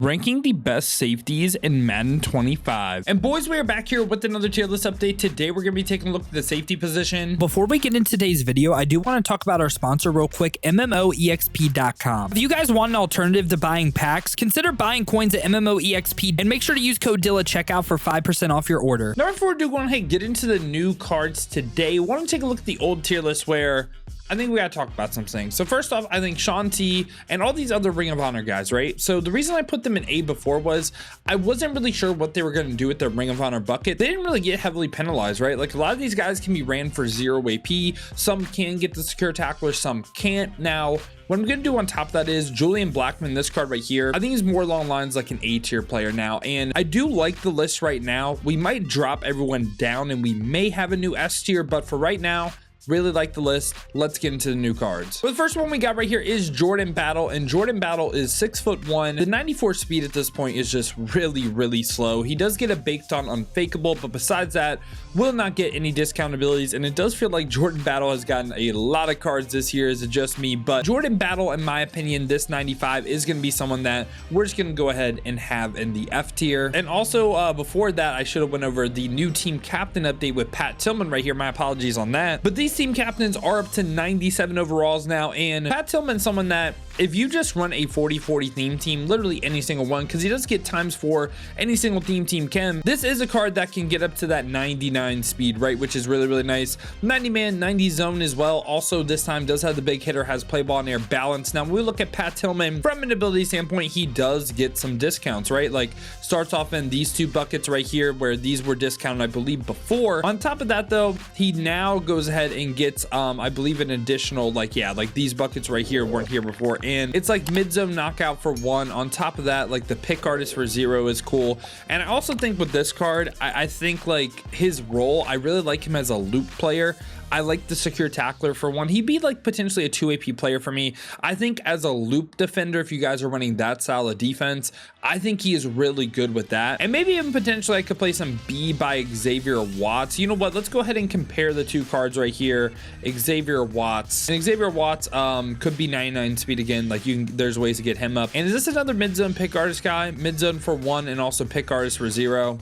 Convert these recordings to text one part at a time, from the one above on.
ranking the best safeties in Madden 25. And boys, we are back here with another tier list update. Today we're going to be taking a look at the safety position. Before we get into today's video, I do want to talk about our sponsor real quick, MMOEXP.com. If you guys want an alternative to buying packs, consider buying coins at MMOEXP and make sure to use code DILL at checkout for 5% off your order. Now before we do go on ahead and get into the new cards today, I want to take a look at the old tier list where I think we gotta talk about some things. So first off, I think Sean T and all these other Ring of Honor guys, right? So the reason I put them in A before was I wasn't really sure what they were gonna do with their Ring of Honor bucket. They didn't really get heavily penalized, right? Like a lot of these guys can be ran for 0 AP. Some can get the secure tackler, some can't. Now, what I'm gonna do on top of that is Julian Blackmon, this card right here, I think he's more along lines like an A tier player now. And I do like the list right now. We might drop everyone down and we may have a new S tier, but for right now, really like the list. Let's get into the new cards. So the first one we got right here is Jordan Battle, and Jordan Battle is 6'1". The 94 speed at this point is just really slow. He does get a baked on unfakeable, but besides that, will not get any discount abilities. And it does feel like Jordan Battle has gotten a lot of cards this year. Is it just me? But Jordan Battle, in my opinion, this 95 is going to be someone that we're just going to go ahead and have in the F tier. And also before that, I should have went over the new team captain update with Pat Tillman right here. My apologies on that. But these team captains are up to 97 overalls now, and Pat Tillman's someone that if you just run a 40-40 theme team, literally any single one, because he does get ×4 any single team can, this is a card that can get up to that 99 speed, right, which is really nice. 90 man, 90 zone as well. Also this time does have the big hitter, has play ball and air balance. Now when we look at Pat Tillman from an ability standpoint, he does get some discounts, right? Like starts off in these two buckets right here where these were discounted, I believe, before. On top of that though, he now goes ahead and gets I believe an additional, like, yeah, like these buckets right here weren't here before, and it's like mid-zone knockout for 1. On top of that, like the pick artist for 0 is cool. And I also think with this card, I think like his role, I really like him as a loop player. I like the secure tackler for 1. He'd be like potentially a 2 AP player for me. I think as a loop defender, if you guys are running that style of defense, I think he is really good with that. And maybe even potentially I could play some B by Xavier Watts. You know what? Let's go ahead and compare the two cards right here. Xavier Watts. And Xavier Watts could be 99 speed again. Like there's ways to get him up. And is this another mid-zone pick artist guy? Mid-zone for 1 and also pick artist for 0.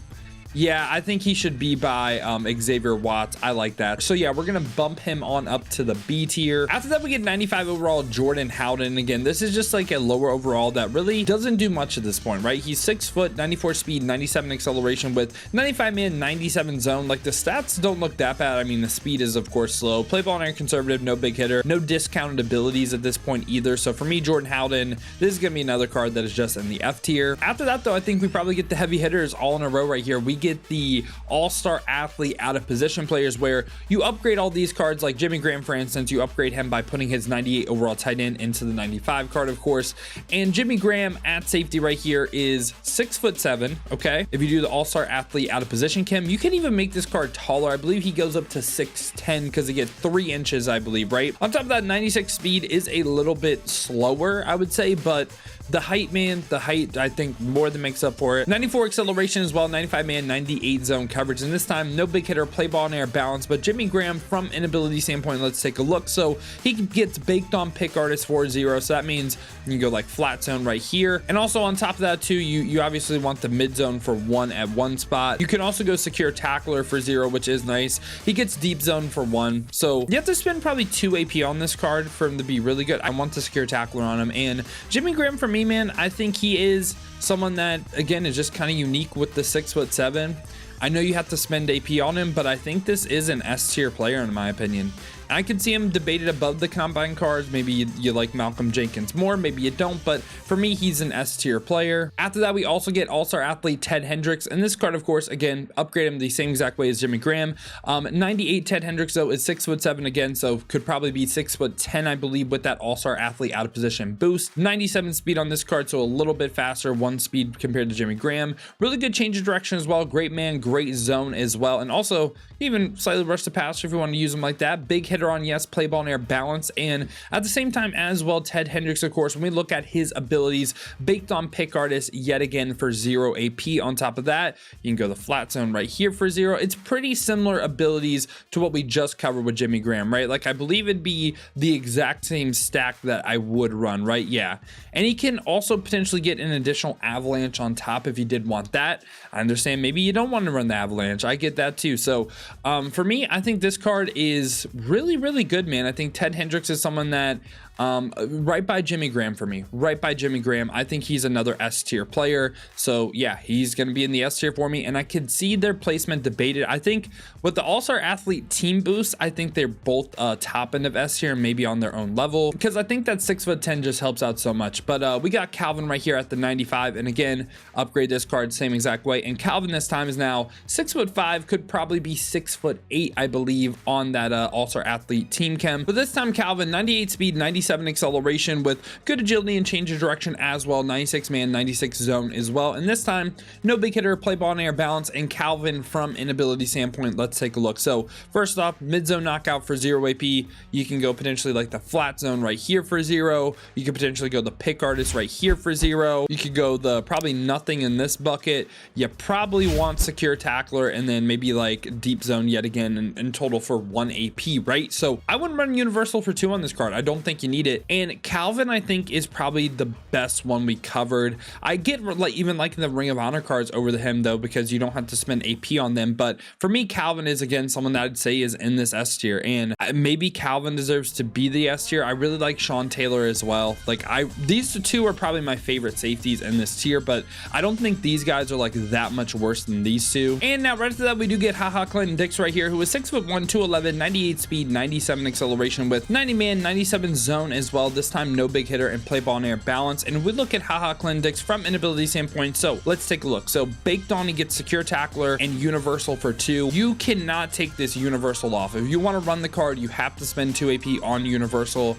Yeah, I think he should be by Xavier Watts. I like that. So yeah, we're gonna bump him on up to the B tier. After that, we get 95 overall Jordan Howden. Again, this is just like a lower overall that really doesn't do much at this point, right? He's 6 foot, 94 speed, 97 acceleration with 95 man, 97 zone. Like the stats don't look that bad. I mean, the speed is of course slow. Play ball and air conservative, no big hitter, no discounted abilities at this point either. So for me, Jordan Howden, this is gonna be another card that is just in the F tier. After that though, I think we probably get the heavy hitters all in a row right here. We get the all-star athlete out of position players where you upgrade all these cards, like Jimmy Graham for instance, you upgrade him by putting his 98 overall tight end into the 95 card, of course. And Jimmy Graham at safety right here is 6'7", okay? If you do the all-star athlete out of position Kim, you can even make this card taller. I believe he goes up to 6'10" because he gets 3 inches, I believe, right? On top of that, 96 speed is a little bit slower, I would say, but the height, man, the height, I think more than makes up for it. 94 acceleration as well, 95 man, 98 zone coverage. And this time, no big hitter, play ball and air balance. But Jimmy Graham, from an ability standpoint, let's take a look. So he gets baked on pick artist for 0. So that means you can go like flat zone right here. And also on top of that too, you obviously want the mid zone for 1 at 1 spot. You can also go secure tackler for 0, which is nice. He gets deep zone for 1. So you have to spend probably 2 AP on this card for him to be really good. I want the secure tackler on him. And Jimmy Graham, for me, man, I think he is someone that again is just kind of unique with the 6'7". I know you have to spend AP on him, but I think this is an S tier player in my opinion. I could see him debated above the combine cards. Maybe you like Malcolm Jenkins more, maybe you don't, but for me, he's an S tier player. After that, we also get all-star athlete Ted Hendricks, and this card, of course, again, upgrade him the same exact way as Jimmy Graham. 98 Ted Hendricks, though, is 6'7" again, so could probably be 6'10", I believe, with that all-star athlete out of position boost. 97 speed on this card, so a little bit faster, 1 speed compared to Jimmy Graham. Really good change of direction as well. Great man, great zone as well, and also even slightly rush the passer if you want to use him like that. Big hit hitter on yes, play ball and air balance, and at the same time as well, Ted Hendricks, of course, when we look at his abilities, baked on pick artist yet again for 0 AP. On top of that, you can go the flat zone right here for 0. It's pretty similar abilities to what we just covered with Jimmy Graham, right? Like I believe it'd be the exact same stack that I would run, right? Yeah. And he can also potentially get an additional avalanche on top if you did want that. I understand maybe you don't want to run the avalanche. I get that too. So for me, I think this card is really good, man. I think Ted Hendricks is someone that right by Jimmy Graham for me, right by Jimmy Graham. I think he's another S tier player. So yeah, he's going to be in the S tier for me, and I could see their placement debated. I think with the all-star athlete team boost, I think they're both top end of S tier, maybe on their own level, because I think that 6'10" just helps out so much. But we got Calvin right here at the 95, and again, upgrade this card same exact way. And Calvin this time is now 6'5", could probably be 6'8", I believe, on that all-star athlete team chem. But this time Calvin, 98 speed, 97 acceleration with good agility and change of direction as well, 96 man, 96 zone as well. And this time, no big hitter, play ball and air balance, and Calvin from an ability standpoint, let's take a look. So first off, mid zone knockout for 0 AP. You can go potentially like the flat zone right here for 0. You could potentially go the pick artist right here for 0. You could go the probably nothing in this bucket. You probably want secure tackler, and then maybe like deep zone yet again in total for 1 AP, right? So I wouldn't run universal for 2 on this card. I don't think you need it. And Calvin, I think, is probably the best one we covered. I get like even liking the Ring of Honor cards over him though, because you don't have to spend AP on them. But for me, Calvin is again someone that I'd say is in this S tier, and maybe Calvin deserves to be the S tier. I really like Sean Taylor as well. Like these two are probably my favorite safeties in this tier, but I don't think these guys are like that much worse than these two. And now right after that, we do get Clinton-Dix right here, who is 6'1", 211, 98 speed, 97 acceleration with 90 man, 97 zone as well. This time no big hitter and play ball and air balance. And we look at Clinton-Dix from an ability standpoint. So let's take a look. So baked on, he gets secure tackler and universal for 2. You cannot take this universal off. If you want to run the card, you have to spend 2 AP on universal.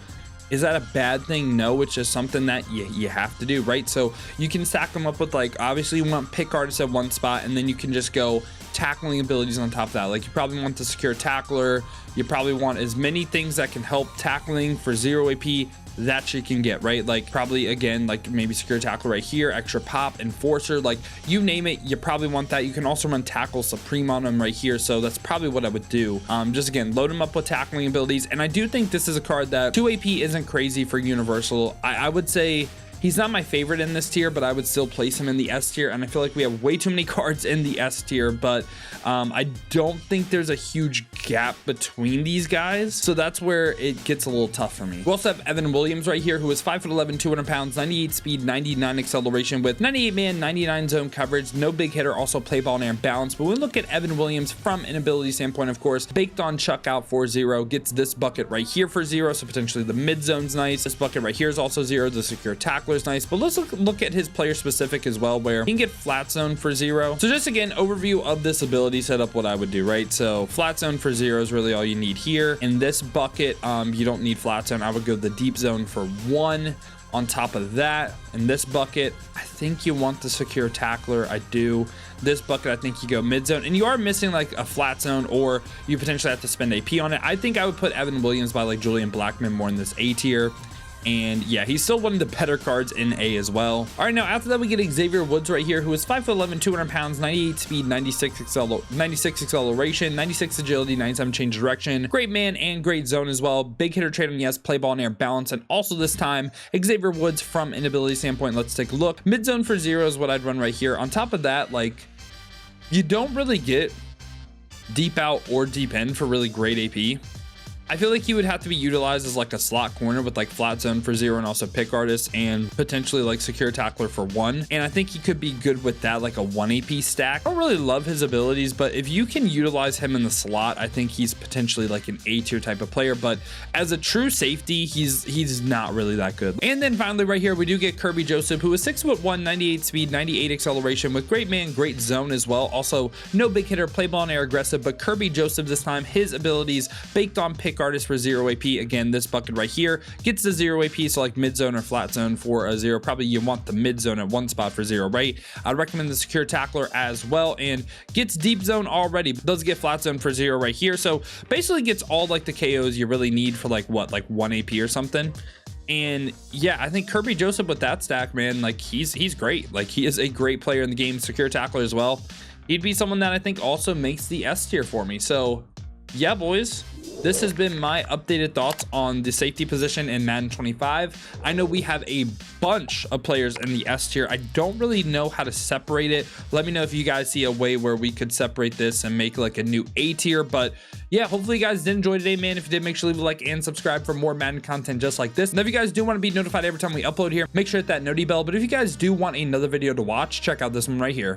Is that a bad thing? No, it's just something that you have to do, right? So you can stack them up with, like, obviously you want pick artists at one spot, and then you can just go tackling abilities on top of that. Like you probably want the secure tackler. You probably want as many things that can help tackling for 0 AP that you can get, right? Like probably again, like maybe secure tackle right here, extra pop, enforcer, like you name it, you probably want that. You can also run tackle supreme on them right here. So that's probably what I would do. Just again, load them up with tackling abilities. And I do think this is a card that 2 AP isn't crazy for universal. I would say he's not my favorite in this tier, but I would still place him in the S tier. And I feel like we have way too many cards in the S tier, but I don't think there's a huge gap between these guys. So that's where it gets a little tough for me. We also have Evan Williams right here, who is 5'11", 200 pounds, 98 speed, 99 acceleration with 98 man, 99 zone coverage, no big hitter, also play ball and air balance. But when we look at Evan Williams from an ability standpoint, of course, baked on chuck out for 0, gets this bucket right here for 0. So potentially the mid zone's nice. This bucket right here is also 0. The secure tackler is nice. But let's look at his player specific as well, where he can get flat zone for 0. So just again, overview of this ability setup, what I would do, right? So flat zone for 0 is really all you need here. In this bucket, you don't need flat zone. I would go the deep zone for 1. On top of that, in this bucket, I think you want the secure tackler. I do. This bucket, I think you go mid zone, and you are missing like a flat zone, or you potentially have to spend AP on it. I think I would put Evan Williams by like Julian Blackmon more in this A tier. And yeah, he's still one of the better cards in A as well. All right, now after that, we get Xavier Woods right here, who is 5'11", 200 pounds, 98 speed, 96 acceleration, 96 agility, 97 change of direction. Great man and great zone as well. Big hitter trade on yes, play ball and air balance. And also this time, Xavier Woods from an ability standpoint, let's take a look. Mid zone for 0 is what I'd run right here. On top of that, like, you don't really get deep out or deep in for really great AP. I feel like he would have to be utilized as like a slot corner with like flat zone for 0 and also pick artist and potentially like secure tackler for 1. And I think he could be good with that, like a 1 AP stack. I don't really love his abilities, but if you can utilize him in the slot, I think he's potentially like an A tier type of player. But as a true safety, he's not really that good. And then finally right here, we do get Kirby Joseph, who is 6'1", 98 speed, 98 acceleration with great man, great zone as well. Also no big hitter, play ball and air aggressive, but Kirby Joseph this time, his abilities baked on pick safeguard is for 0 AP. Again, this bucket right here gets the 0 AP, so like mid zone or flat zone for a 0. Probably you want the mid zone at one spot for 0, right? I'd recommend the secure tackler as well, and gets deep zone already, but does get flat zone for 0 right here. So basically gets all like the KOs you really need for like what, like 1 AP or something. And yeah, I think Kirby Joseph with that stack, man, like he's great. Like he is a great player in the game. Secure tackler as well. He'd be someone that I think also makes the S tier for me. So yeah, boys, this has been my updated thoughts on the safety position in Madden 25. I know we have a bunch of players in the S tier. I don't really know how to separate it. Let me know if you guys see a way where we could separate this and make like a new A tier. But yeah, hopefully you guys did enjoy today, man. If you did, make sure to leave a like and subscribe for more Madden content just like this. And if you guys do want to be notified every time we upload here, make sure to hit that noti bell. But if you guys do want another video to watch, check out this one right here.